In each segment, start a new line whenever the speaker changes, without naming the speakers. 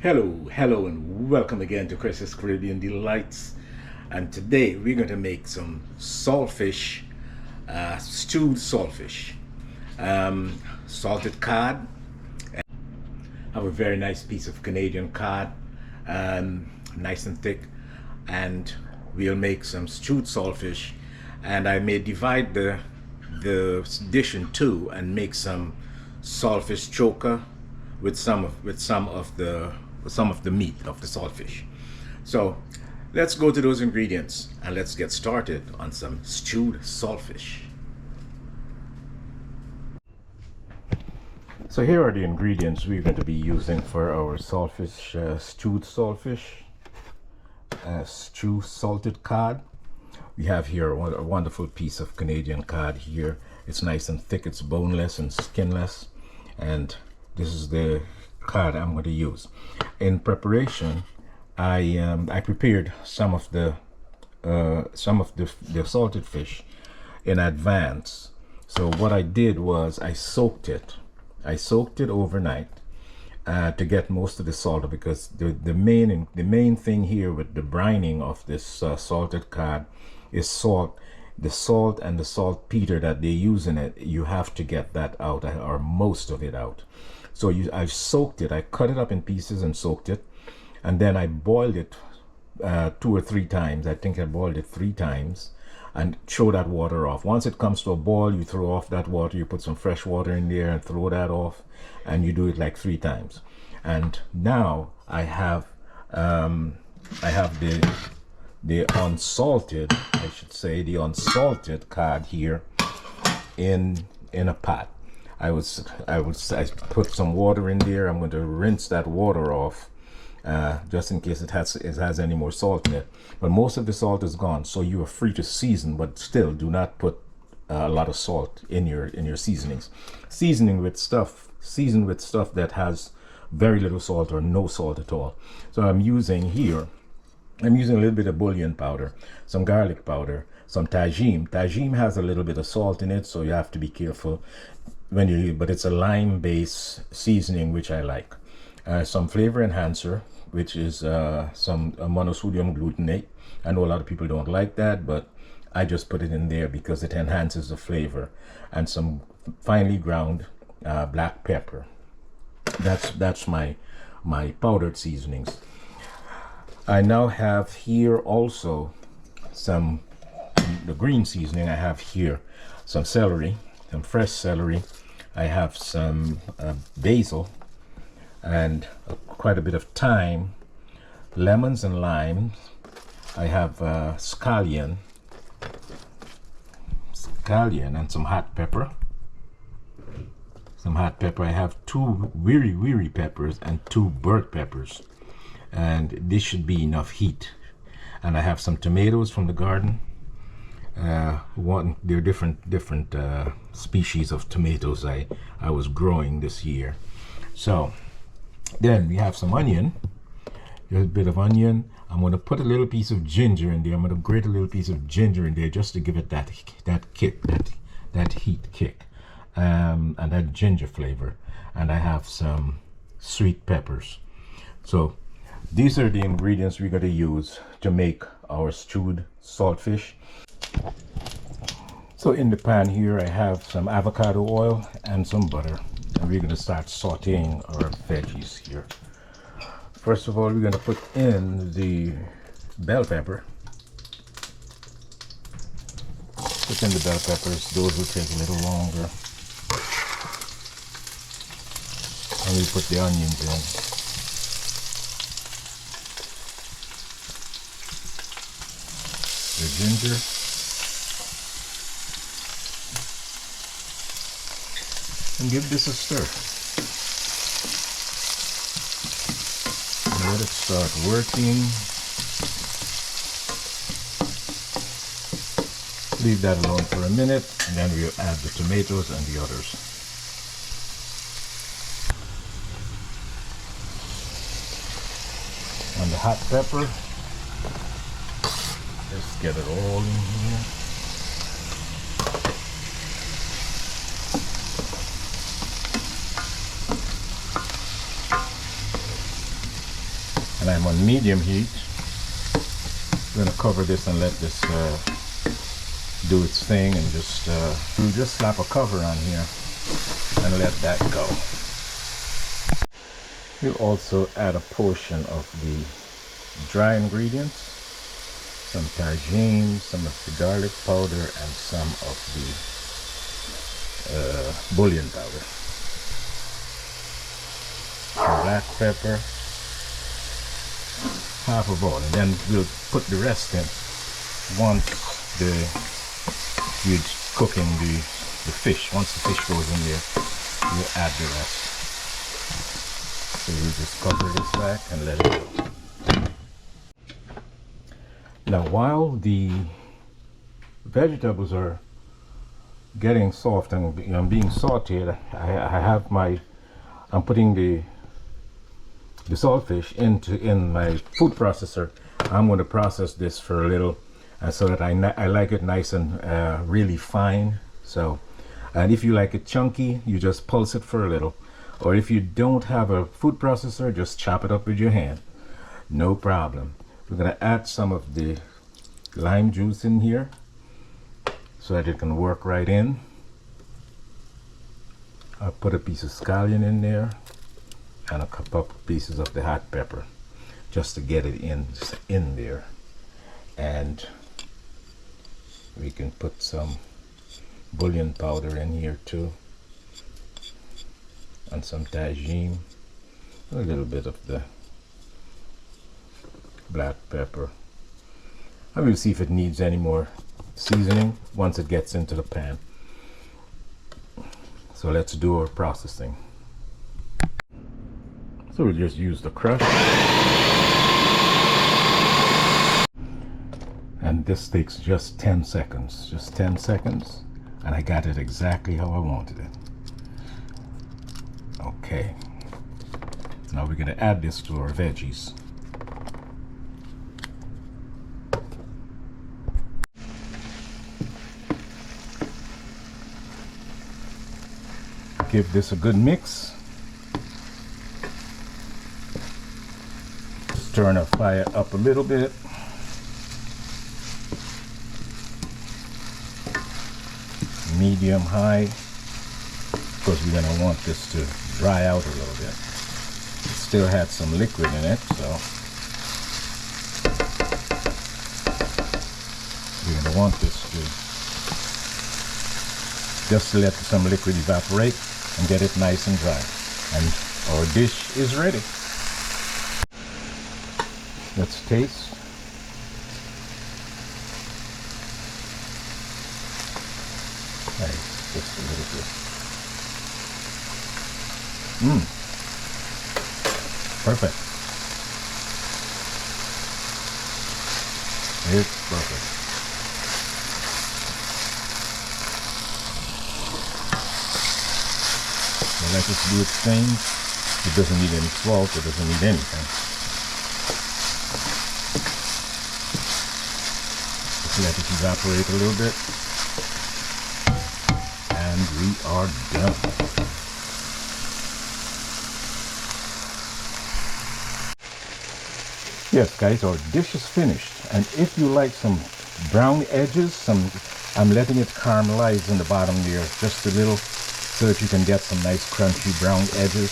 Hello, and welcome again to Chris's Caribbean Delights. And today we're going to make some saltfish, stewed saltfish, salted cod. I have a very nice piece of Canadian cod, nice and thick, and we'll make some stewed saltfish. And I may divide the dish in two and make some saltfish choka with some of the meat of the saltfish. So let's go to those ingredients and let's get started on some stewed saltfish. So here are the ingredients we're going to be using for our saltfish, stewed saltfish, stewed salted cod. We have here a wonderful piece of Canadian cod here. It's nice and thick, it's boneless and skinless, and this is the cod I'm going to use. In preparation, I prepared some of the salted fish in advance. So what I did was I soaked it overnight to get most of the salt, because the main thing here with the brining of this salted cod is salt. The salt and the saltpeter that they use in it, you have to get that out, or most of it out. So I've soaked it. I cut it up in pieces and soaked it, and then I boiled it 2 or 3 times. I think I boiled it 3 times, and throw that water off. Once it comes to a boil, you throw off that water. You put some fresh water in there and throw that off, and you do it like 3 times. And now I have the unsalted, I should say, the unsalted cod here in a pot. I put some water in there. I'm going to rinse that water off, just in case it has any more salt in it. But most of the salt is gone, so you are free to season, but still do not put a lot of salt in your seasonings. Season with stuff that has very little salt or no salt at all. So I'm using a little bit of bullion powder, some garlic powder, some Tajin. Tajin has a little bit of salt in it, so you have to be careful when you, but it's a lime-based seasoning, which I like. Some flavor enhancer, which is some monosodium glutamate. I know a lot of people don't like that, but I just put it in there because it enhances the flavor. And some finely ground black pepper. That's my powdered seasonings. I now have here also the green seasoning. I have here some celery, some fresh celery. I have some basil, and quite a bit of thyme, lemons and limes. I have scallion, and some hot pepper. I have 2 wiri peppers and 2 burnt peppers, and this should be enough heat. And I have some tomatoes from the garden. There are different species of tomatoes I was growing this year. So then we have some onion. There's a bit of onion. I'm going to put a little piece of ginger in there. I'm going to grate a little piece of ginger in there just to give it that kick, that heat kick, and that ginger flavor. And I have some sweet peppers. So these are the ingredients we're going to use to make our stewed saltfish. So in the pan here I have some avocado oil and some butter, and we're going to start sauteing our veggies here. First of all, we're going to put in the bell pepper. Put in the bell peppers. Those will take a little longer. And we put the onions in. The ginger. And give this a stir. And let it start working. Leave that alone for a minute, and then we'll add the tomatoes and the others. And the hot pepper. Let's get it all in here. and I'm on medium heat. I'm gonna cover this and let this do its thing, and just slap a cover on here and let that go. We'll also add a portion of the dry ingredients, some Tajin, some of the garlic powder, and some of the bullion powder. Some black pepper, half a bowl, and then we'll put the rest in once you're cooking the fish. Once the fish goes in there, we'll add the rest. So we'll just cover this back and let it go. Now while the vegetables are getting soft and being sauteed, I'm putting the saltfish in my food processor. I'm going to process this for a little, so that I like it nice and really fine. So, and if you like it chunky, you just pulse it for a little. Or if you don't have a food processor, just chop it up with your hand. No problem. We're going to add some of the lime juice in here so that it can work right in. I'll put a piece of scallion in there and a couple of pieces of the hot pepper just to get it in there. And we can put some bullion powder in here too, and some Tajin, a little bit of the black pepper, and we'll see if it needs any more seasoning once it gets into the pan. So let's do our processing. So we'll just use the crush, and this takes just 10 seconds, and I got it exactly how I wanted it. Okay, now we're going to add this to our veggies. Give this a good mix. Just turn our fire up a little bit. Medium high, because we're going to want this to dry out a little bit. It still had some liquid in it, so we're going to want this to just let some liquid evaporate and get it nice and dry. And our dish is ready. Let's taste. Nice, just a little bit. Perfect. It's perfect. So let it do its thing. It doesn't need any salt, it doesn't need anything. Just let it evaporate a little bit. And we are done. Yes guys, our dish is finished, and if you like some brown edges, I'm letting it caramelize in the bottom there just a little, so that you can get some nice crunchy brown edges.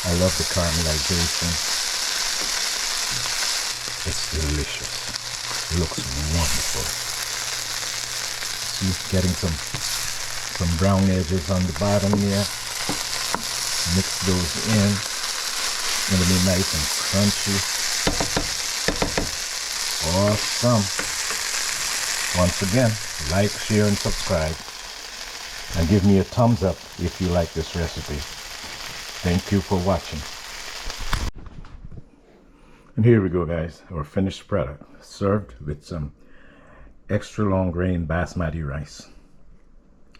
I love the caramelization. It's delicious. It looks wonderful. See, getting some brown edges on the bottom there. Mix those in. It's going to be nice and crunchy. Awesome. Once again, like, share, and subscribe. And give me a thumbs up if you like this recipe. Thank you for watching. And here we go guys, our finished product, served with some extra long grain basmati rice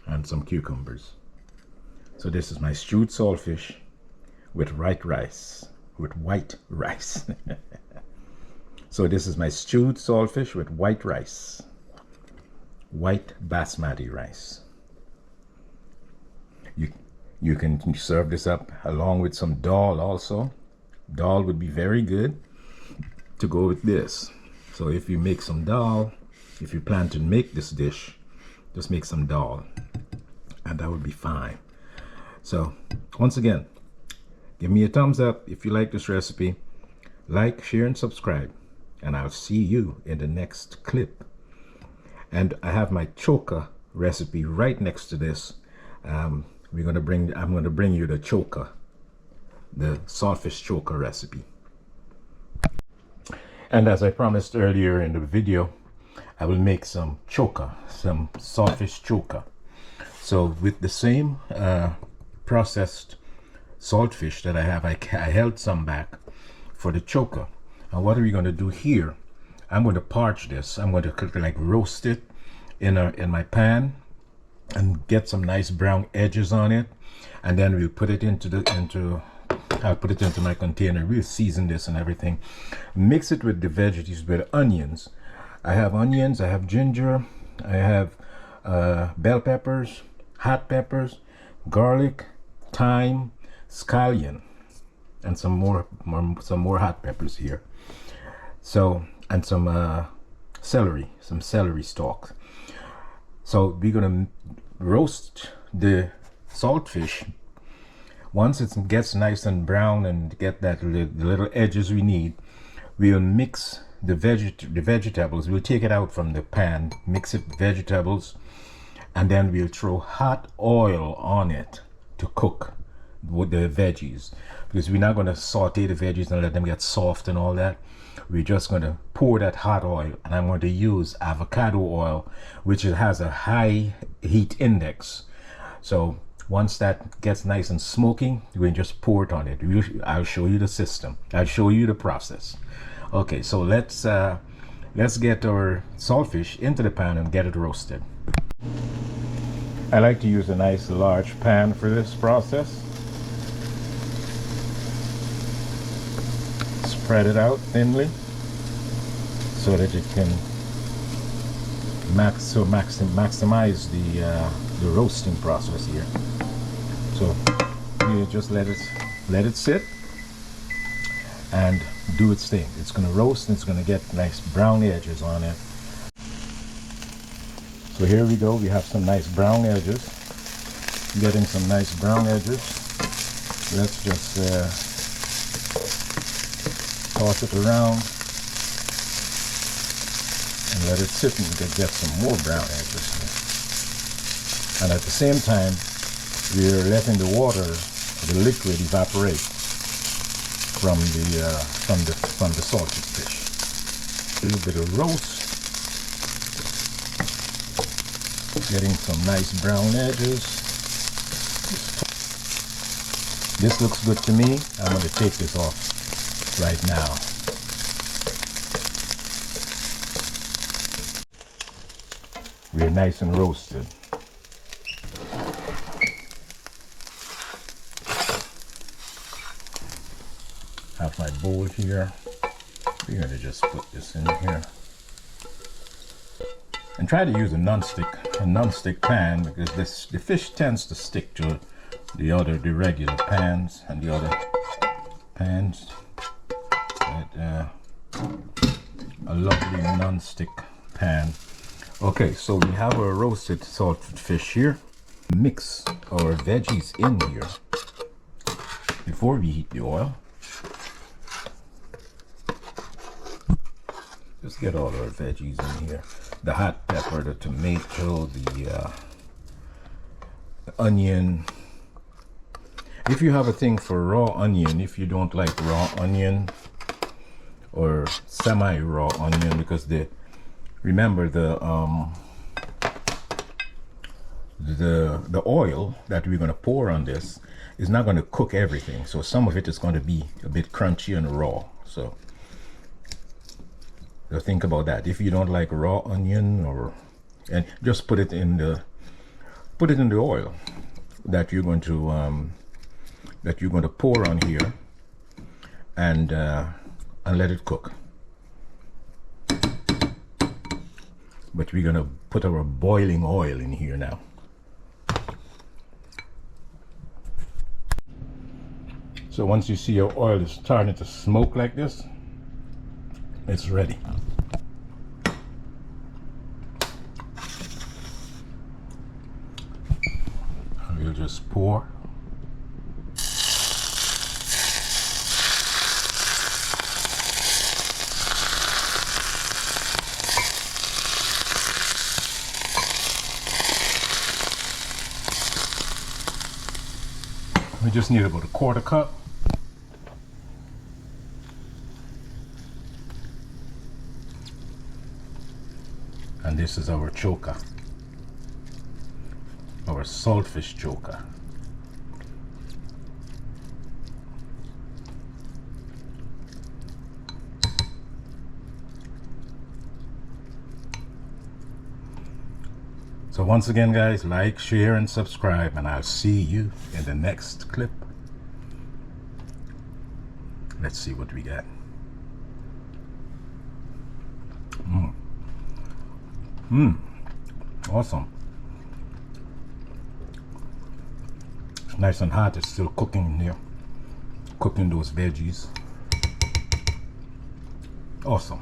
and some cucumbers. So this is my stewed saltfish with white rice. So this is my stewed saltfish with white rice, white basmati rice. You can serve this up along with some dal also. Dal would be very good to go with this. So if you make some dal, if you plan to make this dish, just make some dal and that would be fine. So once again, give me a thumbs up if you like this recipe. Like, share, and subscribe. And I'll see you in the next clip. And I have my choka recipe right next to this. I'm gonna bring you the choka, the saltfish choka recipe. And as I promised earlier in the video, I will make some choka, some saltfish choka. So with the same processed saltfish that I have, I held some back for the choka. And what are we going to do here? I'm going to parch this. I'm going to like roast it in my pan and get some nice brown edges on it, and then we'll put it I'll put it into my container. We'll season this and everything, mix it with the veggies, with onions. I have onions, I have ginger, I have bell peppers, hot peppers, garlic, thyme, scallion, and some more hot peppers here. So, and some celery stalks. So we're gonna roast the saltfish. Once it gets nice and brown and get that the little edges we need, we'll mix the vegetables. We'll take it out from the pan, mix it with vegetables, and then we'll throw hot oil on it to cook with the veggies, because we're not going to saute the veggies and let them get soft and all that. We're just going to pour that hot oil, and I'm going to use avocado oil, which has a high heat index. So once that gets nice and smoking, we can just pour it on it. I'll show you the system. I'll show you the process. Okay, so let's get our saltfish into the pan and get it roasted. I like to use a nice large pan for this process. Spread it out thinly so that it can maximize the roasting process here. So you just let it sit and do its thing. It's going to roast and it's going to get nice brown edges on it. So here we go. We have some nice brown edges. Getting some nice brown edges. Let's just toss it around and let it sit and get some more brown edges. And at the same time, we're letting the water, the liquid, evaporate from the salted fish. A little bit of roast, getting some nice brown edges. This looks good to me. I'm going to take this off right now. We're nice and roasted. Have my bowl here. We're going to just put this in here. And try to use a non-stick pan, because the fish tends to stick to the regular pans and the other pans. But, a lovely non-stick pan. Okay, so we have our roasted salted fish here. Mix our veggies in here before we heat the oil. Just get all our veggies in here. The hot pepper, the tomato, the onion. If you have a thing for raw onion, if you don't like raw onion or semi-raw onion, because remember the oil that we're going to pour on this is not going to cook everything, so some of it is going to be a bit crunchy and raw. So think about that. If you don't like raw onion, and just put it in the oil that you're going to pour on here, and let it cook. But we're going to put our boiling oil in here now. So once you see your oil is starting to smoke like this, it's ready. We'll just pour. We just need about a quarter cup. And this is our choka, our saltfish choka. So once again, guys, like, share, and subscribe, and I'll see you in the next clip. Let's see what we got. Awesome. It's nice and hot. It's still cooking in here. Cooking those veggies. Awesome.